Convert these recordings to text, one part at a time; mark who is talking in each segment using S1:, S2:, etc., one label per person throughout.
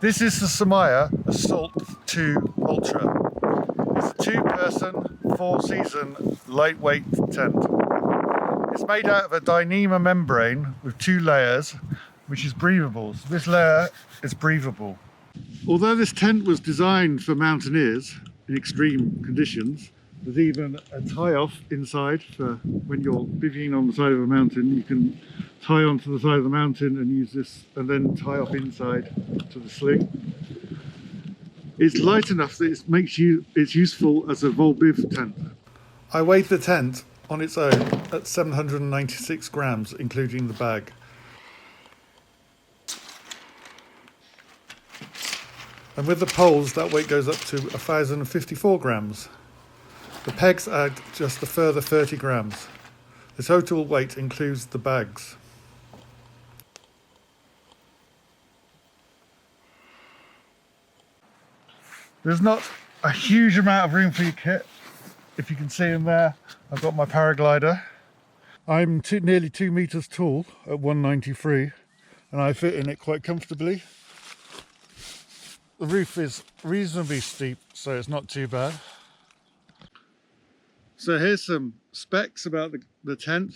S1: This is the Samaya Assaut2 Ultra. It's a 2-person, 4-season, lightweight tent. It's made out of a Dyneema membrane with 2 layers, which is breathable. So this layer is breathable. Although this tent was designed for mountaineers in extreme conditions, there's even a tie-off inside for when you're bivvying on the side of a mountain. You can tie onto the side of the mountain and use this, and then tie off inside to the sling. It's light enough that it's useful as a vol-biv tent. I weighed the tent on its own at 796 grams, including the bag. And with the poles, that weight goes up to 1,054 grams. The pegs add just a further 30 grams. The total weight includes the bags. There's not a huge amount of room for your kit. If you can see in there, I've got my paraglider. I'm nearly 2 meters tall at 193, and I fit in it quite comfortably. The roof is reasonably steep, so it's not too bad. So here's some specs about the tent.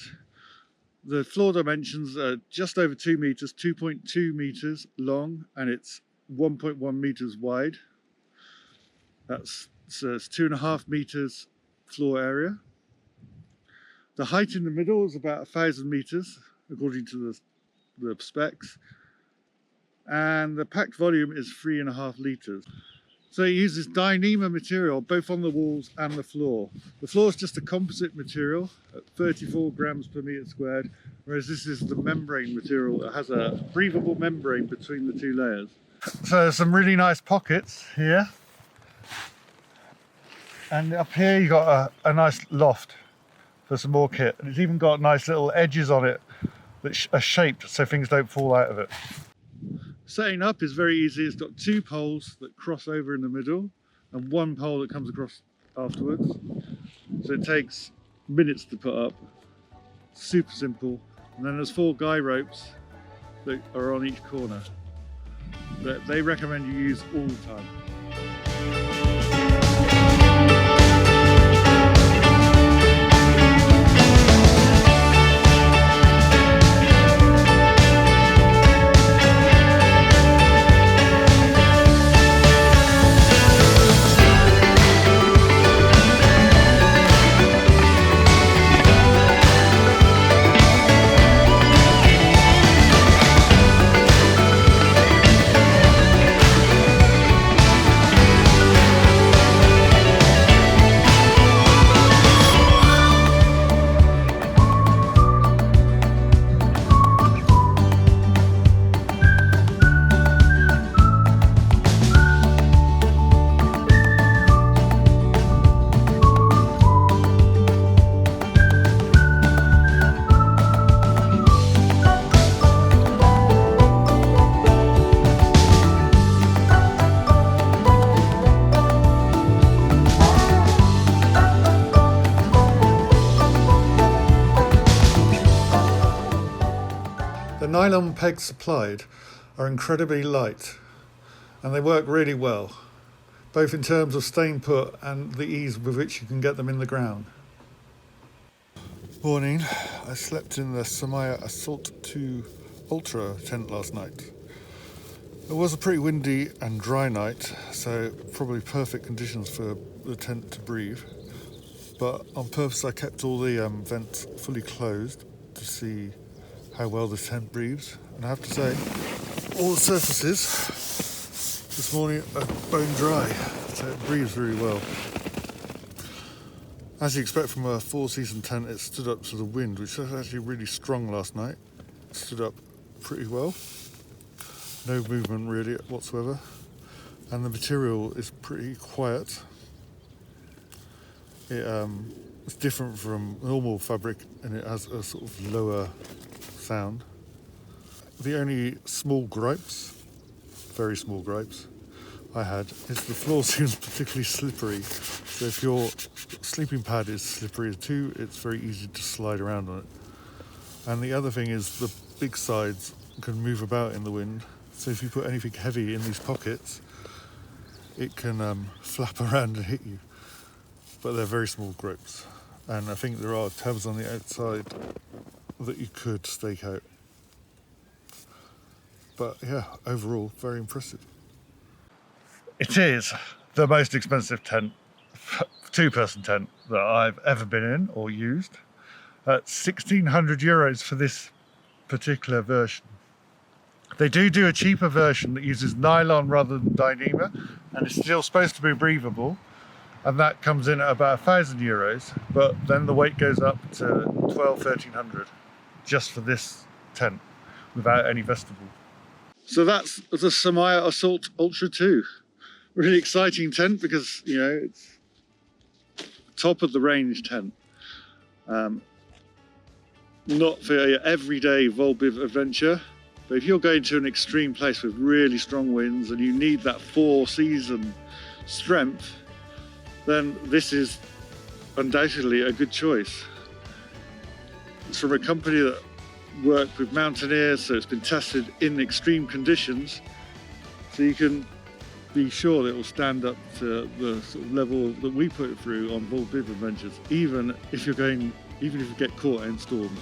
S1: The floor dimensions are just over 2 meters, 2.2 meters long, and it's 1.1 meters wide. So it's 2.5 meters floor area. The height in the middle is about 1,000 meters, according to the specs. And the packed volume is 3.5 liters. So it uses Dyneema material both on the walls and the floor. The floor is just a composite material at 34 grams per meter squared, whereas this is the membrane material that has a breathable membrane between the 2 layers. So some really nice pockets here. And up here you got a nice loft for some more kit. And it's even got nice little edges on it that are shaped so things don't fall out of it. Setting up is very easy. It's got 2 poles that cross over in the middle and 1 pole that comes across afterwards. So it takes minutes to put up. Super simple. And then there's 4 guy ropes that are on each corner that they recommend you use all the time. The nylon pegs supplied are incredibly light and they work really well, both in terms of staying put and the ease with which you can get them in the ground. Morning, I slept in the Samaya Assaut2 Ultra tent last night. It was a pretty windy and dry night, so probably perfect conditions for the tent to breathe. But on purpose I kept all the vents fully closed to see how well the tent breathes, and I have to say all the surfaces this morning are bone dry, so it breathes really well. As you expect from a 4-season tent, it stood up to the wind, which was actually really strong last night. It stood up pretty well, no movement really whatsoever, and the material is pretty quiet. It's different from normal fabric and it has a sort of lower sound. The only small gripes, very small gripes, I had is the floor seems particularly slippery. So if your sleeping pad is slippery too, it's very easy to slide around on it. And the other thing is the big sides can move about in the wind, So if you put anything heavy in these pockets, it can flap around and hit you. But they're very small grips. And I think there are tabs on the outside that you could stake out. But yeah, overall, very impressive. It is the most expensive tent, two-person tent that I've ever been in or used. At 1,600 euros for this particular version. They do a cheaper version that uses nylon rather than Dyneema, and it's still supposed to be breathable, and that comes in at about 1,000 euros, but then the weight goes up to 1,200-1,300 just for this tent without any vestibule. So that's the Samaya Assaut Ultra 2. Really exciting tent because, you know, it's top of the range tent. Not for your everyday vol-biv adventure, but if you're going to an extreme place with really strong winds and you need that 4-season strength, then this is undoubtedly a good choice. It's from a company that worked with mountaineers, so it's been tested in extreme conditions, so you can be sure that it will stand up to the sort of level that we put it through on vol-biv adventures, even if you get caught in storms.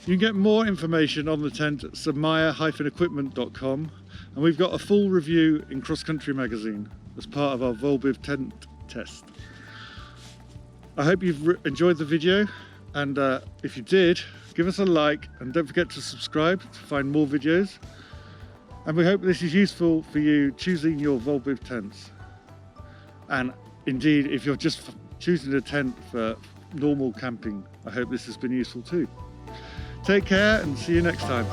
S1: You can get more information on the tent at samaya-equipment.com, and we've got a full review in Cross Country magazine as part of our vol-biv tent test. I hope you've enjoyed the video, and if you did, give us a like and don't forget to subscribe to find more videos. And we hope this is useful for you choosing your vol-biv tents. And indeed, if you're just choosing a tent for normal camping, I hope this has been useful too. Take care and see you next time.